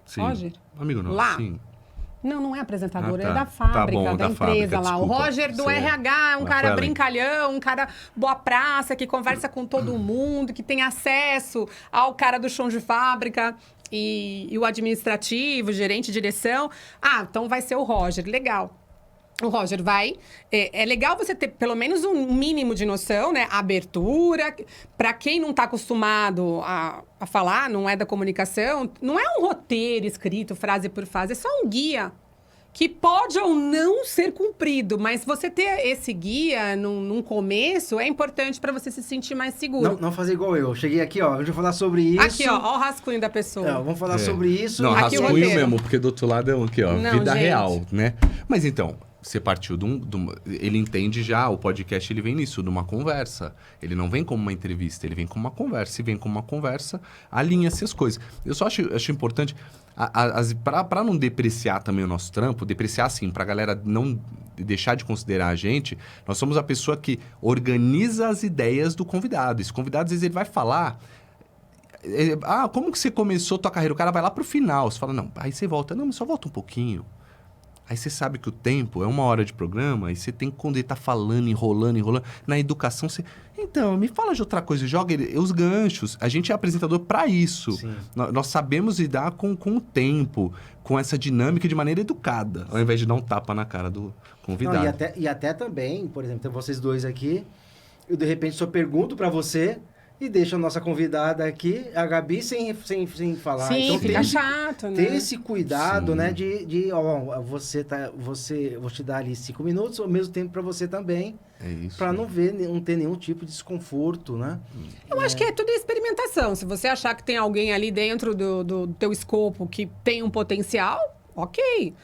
Sim. Roger? Amigo nosso, lá. sim. Não é apresentador, é tá. da fábrica, Tá bom, da da empresa fábrica, lá. desculpa. O Roger do RH é um cara brincalhão, um cara boa praça, que conversa com todo mundo, que tem acesso ao cara do chão de fábrica e o administrativo, gerente de direção. Ah, então vai ser o Roger, legal. O Roger vai... É legal você ter pelo menos um mínimo de noção, né? Abertura. Para quem não está acostumado a falar, não é da comunicação, não é um roteiro escrito, frase por frase. É só um guia que pode ou não ser cumprido. Mas você ter esse guia num começo é importante para você se sentir mais seguro. Não fazer igual eu. Cheguei aqui, ó. A gente vai falar sobre isso. Aqui, ó o rascunho da pessoa. Vamos falar sobre isso. Não, Aqui o rascunho roteiro. mesmo, porque do outro lado é aqui, ó, Não, vida gente. real, né? Mas então... Você partiu ele entende já, o podcast ele vem nisso, de uma conversa. Ele não vem como uma entrevista, ele vem como uma conversa. Se vem como uma conversa, alinha-se as coisas. Eu só acho importante, para não depreciar também o nosso trampo, depreciar assim, pra galera não deixar de considerar a gente, nós somos a pessoa que organiza as ideias do convidado. Esse convidado, às vezes, ele vai falar... como que você começou a tua carreira? O cara vai lá pro final, você fala, não, aí você volta. Não, mas só volta um pouquinho. Aí você sabe que o tempo é 1 hora de programa e você tem que, quando ele tá falando, enrolando. Na educação, você... Então, me fala de outra coisa, joga os ganchos. A gente é apresentador para isso. Nós sabemos lidar com o tempo, com essa dinâmica de maneira educada, ao invés de dar um tapa na cara do convidado. Não, e até também, por exemplo, tem vocês dois aqui, eu de repente só pergunto para você... E deixa a nossa convidada aqui, a Gabi, sem falar. Sim, então, fica chato, né? Ter esse cuidado, Sim. né? Vou te dar ali 5 minutos, ao mesmo tempo para você também. É isso. Para não ter nenhum tipo de desconforto, né? Eu acho que é tudo experimentação. Se você achar que tem alguém ali dentro do teu escopo que tem um potencial, ok.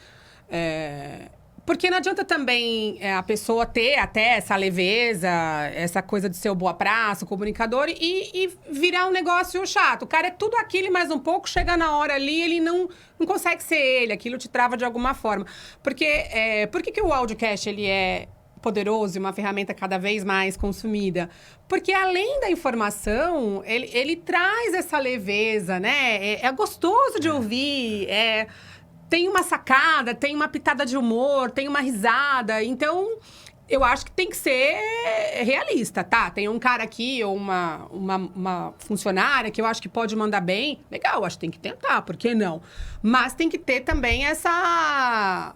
Porque não adianta também a pessoa ter até essa leveza, essa coisa de ser o boa praça, o comunicador, e virar um negócio chato. O cara é tudo aquilo e mais um pouco, chega na hora ali, ele não consegue ser ele, aquilo te trava de alguma forma. Porque por que o audiocast ele é poderoso e uma ferramenta cada vez mais consumida? Porque além da informação, ele traz essa leveza, né? É gostoso de ouvir, tem uma sacada, tem uma pitada de humor, tem uma risada. Então, eu acho que tem que ser realista, tá? Tem um cara aqui ou uma funcionária que eu acho que pode mandar bem. Legal, acho que tem que tentar, por que não? Mas tem que ter também essa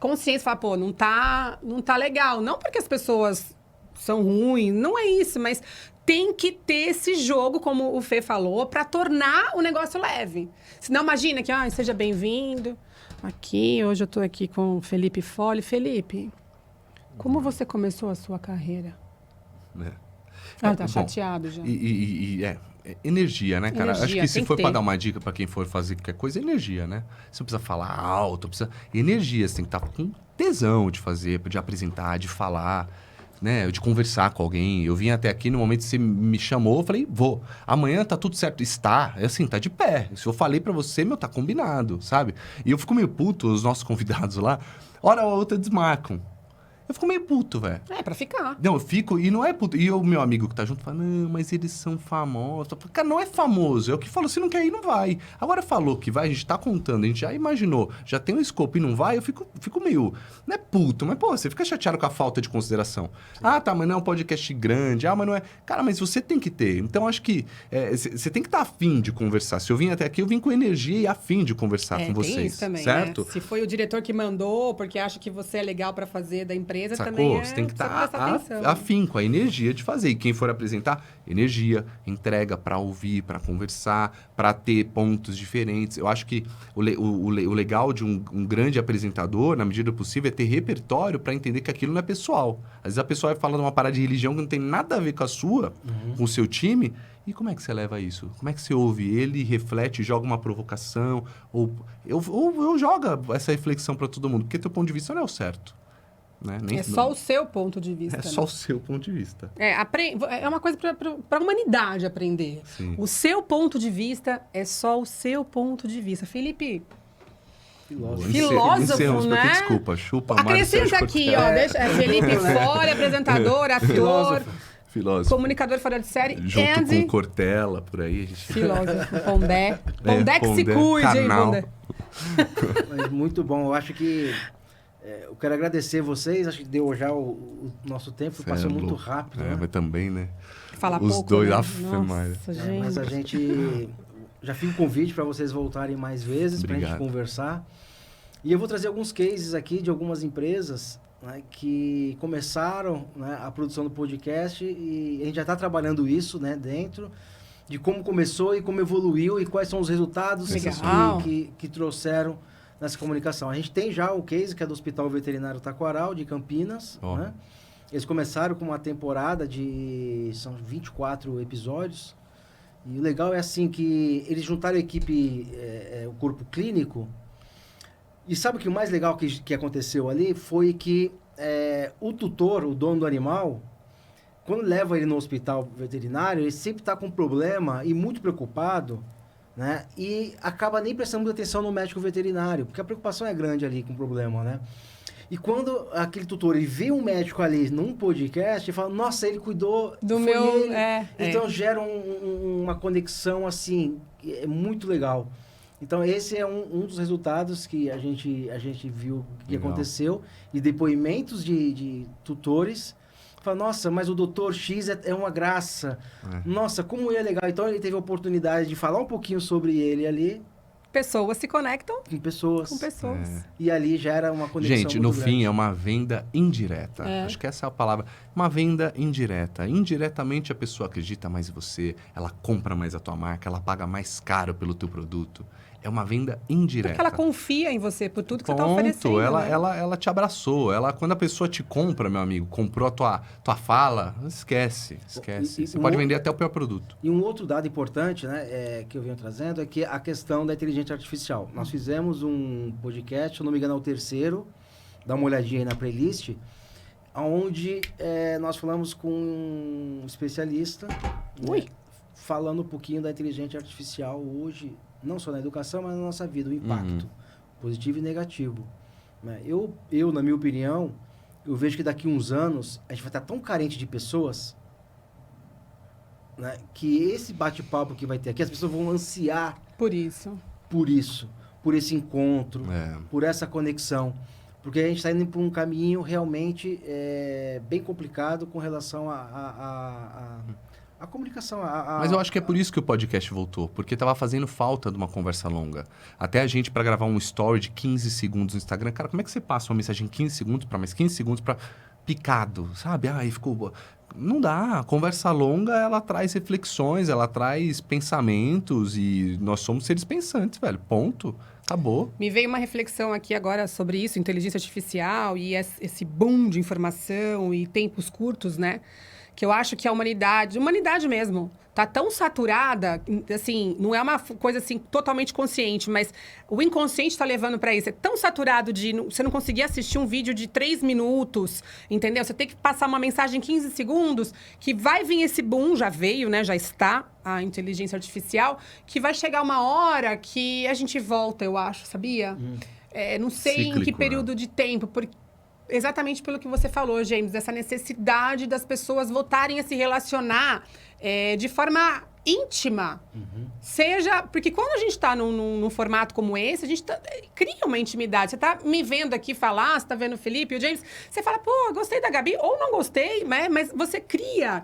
consciência, falar, pô, não tá legal. Não porque as pessoas são ruins, não é isso, mas tem que ter esse jogo, como o Fê falou, para tornar o negócio leve. Senão, imagina que, seja bem-vindo. Aqui, hoje eu tô aqui com o Felipe Foli. Felipe, como você começou a sua carreira? Tá chateado já. Energia, né, cara? Energia, acho que se for pra ter. dar uma dica pra quem for fazer qualquer coisa, energia, né? Você não precisa falar alto, energia, você tem que estar com tesão de fazer, de apresentar, de falar, né? De conversar com alguém. Eu vim até aqui no momento que você me chamou, eu falei, vou. Amanhã tá tudo certo. Está, tá de pé. Se eu falei pra você, tá combinado, sabe? E eu fico meio puto, os nossos convidados lá, hora ou outra desmarcam. Eu fico meio puto, velho. Pra ficar. Não, eu fico... E não é puto. E o meu amigo que tá junto fala, não, mas eles são famosos. Eu falo, cara, não é famoso. É o que falou, se não quer ir, não vai. Agora falou que vai, a gente tá contando, a gente já imaginou, já tem um escopo e não vai, eu fico meio... Não é puto, mas, pô, você fica chateado com a falta de consideração. Sim. Ah, tá, mas não é um podcast grande. Ah, mas não é... Cara, mas você tem que ter. Então, acho que você tem que estar afim de conversar. Se eu vim até aqui, eu vim com energia e afim de conversar com vocês. Tem isso também, certo? Né? Se foi o diretor que mandou, porque acha que você é legal pra fazer da empresa, sacou? Também você tem que estar atenção, afim com a energia de fazer. E quem for apresentar, energia, entrega para ouvir, para conversar, para ter pontos diferentes. Eu acho que o legal de um grande apresentador, na medida do possível, é ter repertório para entender que aquilo não é pessoal. Às vezes a pessoa vai falar de uma parada de religião que não tem nada a ver com a sua, com o seu time. E como é que você leva isso? Como é que você ouve ele, reflete, joga uma provocação? Ou joga essa reflexão para todo mundo? Porque teu ponto de vista não é o certo. Né? Só o seu ponto de vista. Só o seu ponto de vista. É uma coisa para a humanidade aprender. Sim. O seu ponto de vista é só o seu ponto de vista. Felipe... Filósofo, né? Desculpa, chupa. Acrescenta aqui, ó. Felipe Foli, apresentador, ator... Filósofo. Comunicador fora de série. Junto com Cortella, por aí. Filósofo, Pondé. Pondé que se cuide, canal. hein, Pondé? Mas muito bom. Eu acho que... eu quero agradecer vocês. Acho que deu já o nosso tempo. Passou muito rápido. Né? Mas também, né? Fala os pouco, dois, né? Nossa, gente. Mas a gente... Já fica o convite para vocês voltarem mais vezes, para a gente conversar. E eu vou trazer alguns cases aqui de algumas empresas, né, que começaram, né, a produção do podcast e a gente já está trabalhando isso, né, dentro de como começou e como evoluiu e quais são os resultados que trouxeram nessa comunicação. A gente tem já o case que é do Hospital Veterinário Taquaral, de Campinas. Né? Eles começaram com uma temporada são 24 episódios. E o legal é assim que eles juntaram a equipe, o corpo clínico. E sabe o que o mais legal que aconteceu ali foi que o tutor, o dono do animal, quando leva ele no hospital veterinário, ele sempre está com problema e muito preocupado, né? E acaba nem prestando muita atenção no médico veterinário, porque a preocupação é grande ali com o problema, né? E quando aquele tutor ele vê um médico ali num podcast, ele fala, nossa, ele cuidou do meu... ele. Então gera uma conexão assim, é muito legal. Então esse é um dos resultados que a gente viu que aconteceu. E depoimentos de tutores. Fala, nossa, mas o doutor X é uma graça. Nossa, como ele é legal. Então ele teve a oportunidade de falar um pouquinho sobre ele ali. Pessoas se conectam com pessoas. E ali gera uma conexão. Gente, no fim é uma venda indireta. Acho que essa é a palavra. Uma venda indireta. Indiretamente a pessoa acredita mais em você, ela compra mais a tua marca, ela paga mais caro pelo teu produto. É uma venda indireta. Porque ela confia em você por tudo que você está oferecendo. Ela te abraçou. Quando a pessoa te compra, meu amigo, comprou a tua fala, esquece. Você pode vender até o pior produto. E um outro dado importante, né, que eu venho trazendo é que a questão da inteligência artificial. Nós fizemos um podcast, se eu não me engano é o terceiro, dá uma olhadinha aí na playlist, onde nós falamos com um especialista, né, falando um pouquinho da inteligência artificial hoje, não só na educação, mas na nossa vida, o impacto positivo e negativo. Né? Eu, na minha opinião, eu vejo que daqui uns anos a gente vai estar tão carente de pessoas, né, que esse bate-papo que vai ter aqui, as pessoas vão ansiar Por isso. por esse encontro, É. por essa conexão. Porque a gente está indo por um caminho realmente bem complicado com relação à comunicação. Mas eu acho que é por isso que o podcast voltou, porque tava fazendo falta de uma conversa longa. Até a gente, para gravar um story de 15 segundos no Instagram, cara, como é que você passa uma mensagem em 15 segundos para mais 15 segundos para picado, sabe? Aí ficou... Não dá. A conversa longa, ela traz reflexões, ela traz pensamentos e nós somos seres pensantes, velho. Ponto. Acabou. Me veio uma reflexão aqui agora sobre isso, inteligência artificial e esse boom de informação e tempos curtos, né? Que eu acho que a humanidade mesmo, tá tão saturada, assim, não é uma coisa assim totalmente consciente, mas o inconsciente tá levando para isso. É tão saturado de você não conseguir assistir um vídeo de 3 minutos, entendeu? Você tem que passar uma mensagem em 15 segundos, que vai vir esse boom, já veio, né? Já está a inteligência artificial, que vai chegar uma hora que a gente volta, eu acho, sabia? Não sei Cíclico, em que período de tempo, porque exatamente pelo que você falou, James, essa necessidade das pessoas voltarem a se relacionar de forma íntima. Seja... Porque quando a gente está num formato como esse, a gente cria uma intimidade. Você está me vendo aqui falar, você está vendo o Felipe e o James, você fala, pô, gostei da Gabi, ou não gostei, né? Mas você cria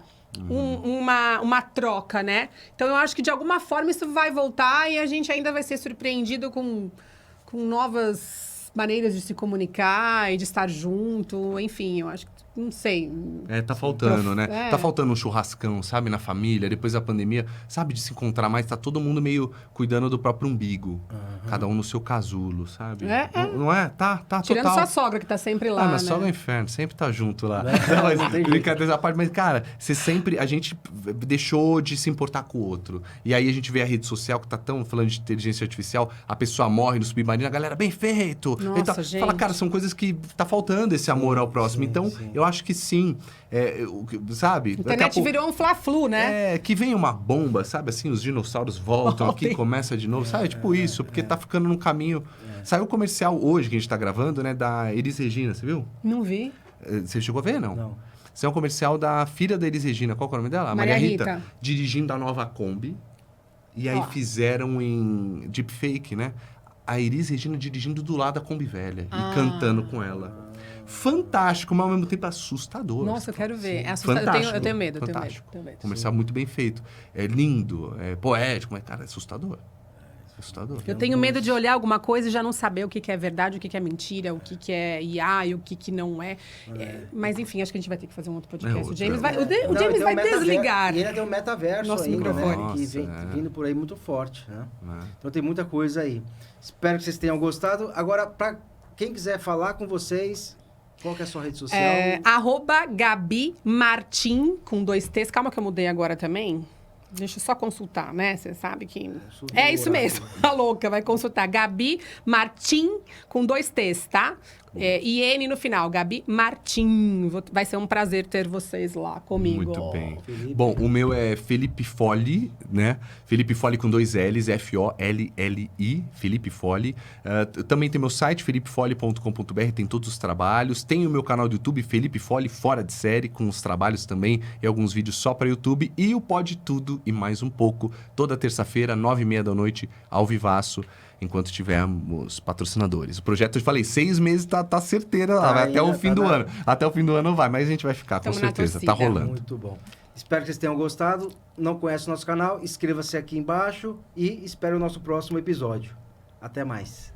uma troca, né? Então, eu acho que, de alguma forma, isso vai voltar e a gente ainda vai ser surpreendido com novas maneiras de se comunicar e de estar junto, enfim, eu acho que, não sei. Tá faltando, né? Tá faltando um churrascão, sabe, na família, depois da pandemia, sabe, de se encontrar mais, tá todo mundo meio cuidando do próprio umbigo, cada um no seu casulo, sabe? Não é? Tá Tirando total. sua sogra, que tá sempre lá, Minha né? sogra é um inferno, sempre tá junto lá. Não tem Brincadeira à parte, mas, cara, a gente deixou de se importar com o outro. E aí a gente vê a rede social que tá tão falando de inteligência artificial, a pessoa morre no submarino, a galera, bem feito. Nossa, então, gente. fala, cara, são coisas que tá faltando esse amor ao próximo. sim, Então, sim. eu acho que sim. Sabe? A internet virou um fla-flu, né? Que vem uma bomba, sabe? Assim, os dinossauros voltam, aqui começa de novo. Sabe? Tipo isso, porque tá ficando num caminho... Saiu o comercial hoje que a gente tá gravando, né? Da Elis Regina, você viu? Não vi. Você chegou a ver, não? Não. Isso é um comercial da filha da Elis Regina. Qual que é o nome dela? Maria Rita. Dirigindo a nova Kombi. E aí fizeram em deepfake, né? A Elis Regina dirigindo do lado da Kombi velha. E cantando com ela. Fantástico, mas ao mesmo tempo assustador. Nossa, eu quero ver. É assustador. Eu tenho medo, eu Fantástico. tenho medo. Comercial muito bem feito. É lindo, é poético, mas, cara, é assustador. Assustador. Eu tenho medo de olhar alguma coisa e já não saber o que é verdade, o que é mentira, o que é IA e o que não é. Mas, enfim, acho que a gente vai ter que fazer um outro podcast. outro. O James vai, Não, James tem vai um metaverso, desligar. E ainda tem um metaverso Nosso ainda, microfone. né? Que vem Nossa, vindo por aí muito forte, né? É. Então tem muita coisa aí. Espero que vocês tenham gostado. Agora, para quem quiser falar com vocês, qual que é a sua rede social? @Gabi Martim, com 2 T's. Calma que eu mudei agora também. Deixa eu só consultar, né? Você sabe que... É isso mesmo. A louca, vai consultar. Gabi Martim, com 2 T's, tá? E N no final. Gabi Martim. Vai ser um prazer ter vocês lá comigo. Muito bem. Felipe. Bom, o meu é Felipe Foli, né? Felipe Foli com 2 L's, F-O-L-L-I, Felipe Foli. Também tem meu site, felipefoli.com.br, tem todos os trabalhos. Tem o meu canal do YouTube, Felipe Foli Fora de Série, com os trabalhos também e alguns vídeos só para YouTube. E o Pode Tudo e mais um pouco, toda terça-feira, 9h30 da noite, ao vivaço, enquanto tivermos patrocinadores. O projeto, eu falei, 6 meses tá certeira lá, vai até o fim do ano. Até o fim do ano vai, mas a gente vai ficar, Tamo com na certeza. torcida. Tá rolando. Muito bom. Espero que vocês tenham gostado. Não conhece o nosso canal? Inscreva-se aqui embaixo e espere o nosso próximo episódio. Até mais.